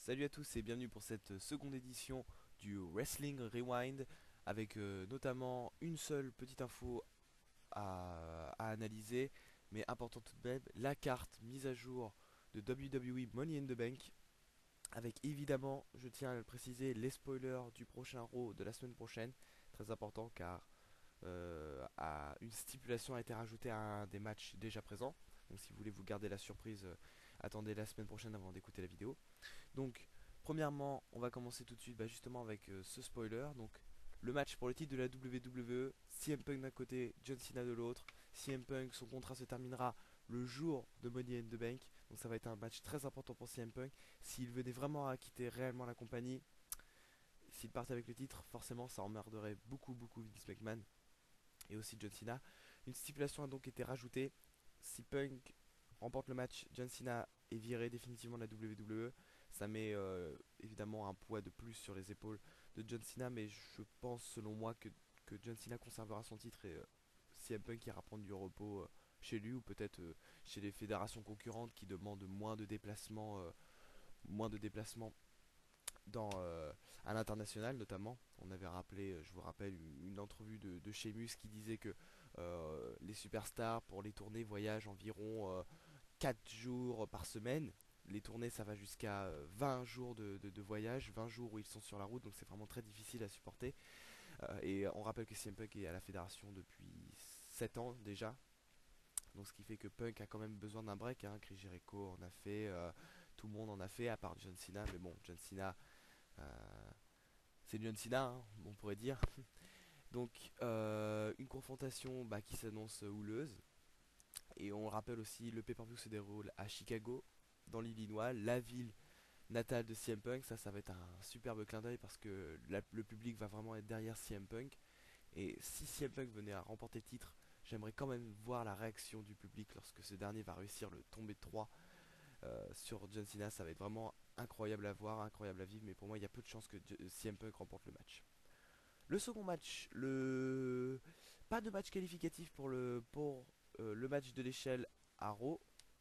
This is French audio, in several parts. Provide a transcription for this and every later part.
Salut à tous et bienvenue pour cette seconde édition du Wrestling Rewind avec notamment une seule petite info à analyser, mais importante tout de même, la carte mise à jour de WWE Money in the Bank avec évidemment, je tiens à le préciser, les spoilers du prochain Raw de la semaine prochaine, très important car une stipulation a été rajoutée à un des matchs déjà présents. Donc si vous voulez vous garder la surprise, attendez la semaine prochaine avant d'écouter la vidéo. Donc, premièrement, on va commencer tout de suite justement avec ce spoiler. Donc, le match pour le titre de la WWE, CM Punk d'un côté, John Cena de l'autre. CM Punk, son contrat se terminera le jour de Money in the Bank. Donc, ça va être un match très important pour CM Punk. S'il venait vraiment à quitter réellement la compagnie, s'il partait avec le titre, forcément, ça emmerderait beaucoup Vince McMahon et aussi John Cena. Une stipulation a donc été rajoutée. Si Punk remporte le match, John Cena est viré définitivement de la WWE. Ça met évidemment un poids de plus sur les épaules de John Cena, mais je pense selon moi que John Cena conservera son titre et CM Punk ira prendre du repos chez lui ou peut-être chez les fédérations concurrentes qui demandent moins de déplacements à l'international notamment. On avait rappelé, je vous rappelle, une entrevue de Sheamus qui disait que les superstars pour les tournées voyagent environ 4 jours par semaine. Les tournées ça va jusqu'à 20 jours de voyage, 20 jours où ils sont sur la route, donc c'est vraiment très difficile à supporter. Et on rappelle que CM Punk est à la fédération depuis 7 ans déjà. Donc ce qui fait que Punk a quand même besoin d'un break, hein. Chris Jericho en a fait, tout le monde en a fait, à part John Cena. Mais bon, John Cena, c'est John Cena, hein, on pourrait dire. Donc une confrontation qui s'annonce houleuse. Et on rappelle aussi, le pay-per-view se déroule à Chicago, dans l'Illinois, la ville natale de CM Punk. Ça va être un superbe clin d'œil parce que le public va vraiment être derrière CM Punk. Et si CM Punk venait à remporter le titre, j'aimerais quand même voir la réaction du public lorsque ce dernier va réussir le tombé de 3 sur John Cena. Ça va être vraiment incroyable à voir, incroyable à vivre, mais pour moi il y a peu de chances que CM Punk remporte le match. Le second match, pas de match qualificatif pour le match de l'échelle à Raw.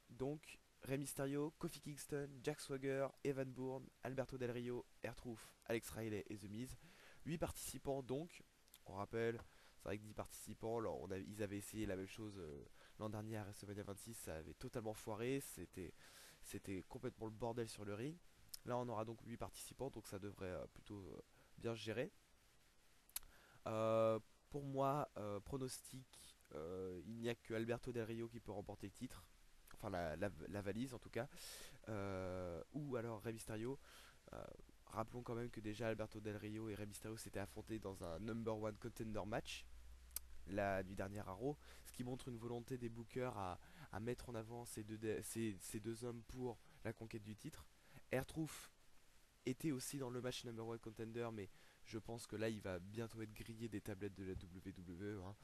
Donc Rey Mysterio, Kofi Kingston, Jack Swagger, Evan Bourne, Alberto Del Rio, R-Truth, Alex Riley et The Miz. 8 participants donc, on rappelle, c'est vrai que 10 participants, ils avaient essayé la même chose l'an dernier à WrestleMania 26, ça avait totalement foiré, c'était complètement le bordel sur le ring. Là on aura donc 8 participants, donc ça devrait plutôt bien se gérer. Euh, pour moi, pronostic, il n'y a que Alberto Del Rio qui peut remporter le titre. Enfin, la valise en tout cas. Ou alors Rey Mysterio. Euh, Rappelons quand même que déjà Alberto Del Rio et Rey Mysterio s'étaient affrontés dans un number one contender match du dernier Raw, ce qui montre une volonté des bookers à mettre en avant ces deux hommes pour la conquête du titre. R-Truth était aussi dans le match number one contender, mais je pense que là il va bientôt être grillé des tablettes de la WWE, hein,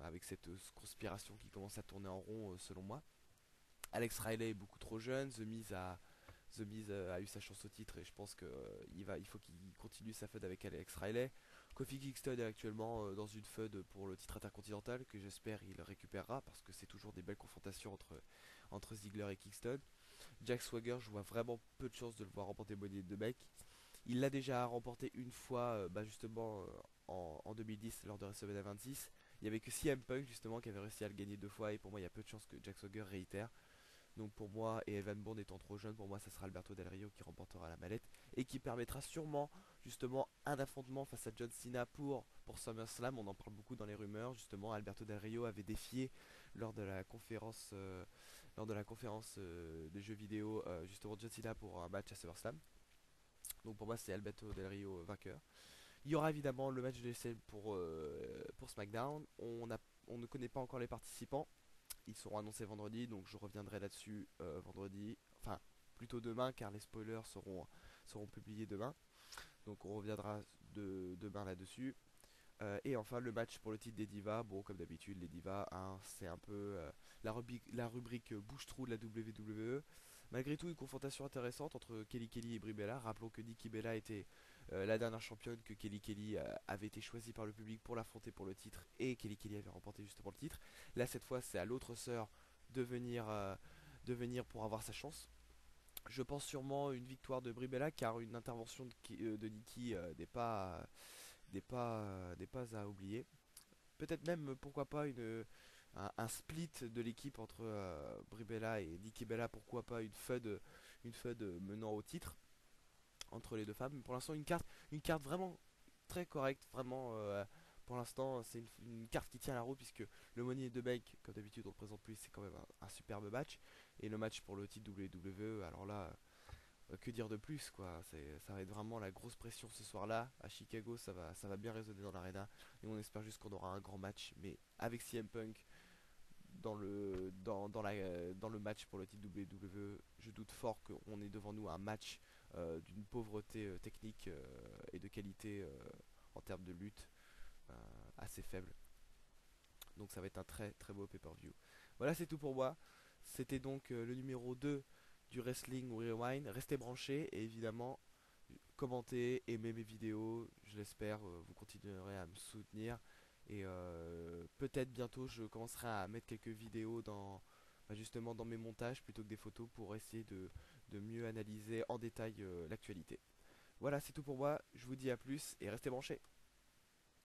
avec cette conspiration qui commence à tourner en rond selon moi. Alex Riley est beaucoup trop jeune, The Miz a eu sa chance au titre et je pense qu'il faut qu'il continue sa feud avec Alex Riley. Kofi Kingston est actuellement dans une feud pour le titre intercontinental que j'espère il récupérera parce que c'est toujours des belles confrontations entre Ziggler et Kingston. Jack Swagger, je vois vraiment peu de chances de le voir remporter Money in the Bank. Il l'a déjà remporté une fois, justement en 2010 lors de WrestleMania 26. Il n'y avait que CM Punk justement qui avait réussi à le gagner deux fois et pour moi il y a peu de chances que Jack Swagger réitère. Donc pour moi, et Evan Bourne étant trop jeune, pour moi ça sera Alberto Del Rio qui remportera la mallette et qui permettra sûrement justement un affrontement face à John Cena pour SummerSlam. On en parle beaucoup dans les rumeurs. Justement, Alberto Del Rio avait défié lors de la conférence, des jeux vidéo justement John Cena pour un match à SummerSlam. Donc pour moi c'est Alberto Del Rio vainqueur. Il y aura évidemment le match de l'essai pour SmackDown. On ne connaît pas encore les participants. Ils seront annoncés vendredi, donc je reviendrai là-dessus vendredi. Enfin, plutôt demain, car les spoilers seront publiés demain. Donc on reviendra demain là-dessus. Et enfin, le match pour le titre des Divas. Bon, comme d'habitude, les Divas, hein, c'est un peu la rubrique bouche-trou de la WWE. Malgré tout, une confrontation intéressante entre Kelly Kelly et Brie Bella. Rappelons que Nikki Bella était la dernière championne, que Kelly Kelly avait été choisie par le public pour l'affronter pour le titre, et Kelly Kelly avait remporté justement le titre. Là, cette fois, c'est à l'autre sœur de venir pour avoir sa chance. Je pense sûrement une victoire de Brie Bella car une intervention de Nikki n'est pas à oublier. Peut-être même, pourquoi pas, un split de l'équipe entre Brie Bella et Nikki Bella, pourquoi pas une feud menant au titre entre les deux femmes. Mais pour l'instant, une carte vraiment très correcte, vraiment. Pour l'instant, c'est une carte qui tient la route puisque le Money de Bank, comme d'habitude, on le présente plus, c'est quand même un superbe match. Et le match pour le titre WWE, alors là, que dire de plus quoi, ça va être vraiment la grosse pression ce soir-là. À Chicago, ça va bien résonner dans l'arena. Et on espère juste qu'on aura un grand match. Mais avec CM Punk dans le match pour le titre WWE, je doute fort qu'on ait devant nous un match d'une pauvreté technique et de qualité en termes de lutte euh, assez faible. Donc ça va être un très très beau pay-per-view. Voilà, c'est tout pour moi. C'était donc le numéro 2 du Wrestling Rewind. Restez branchés et évidemment commentez, aimez mes vidéos. Je l'espère, vous continuerez à me soutenir. Et peut-être bientôt je commencerai à mettre quelques vidéos justement dans mes montages plutôt que des photos pour essayer de mieux analyser en détail l'actualité. Voilà, c'est tout pour moi. Je vous dis à plus et restez branchés.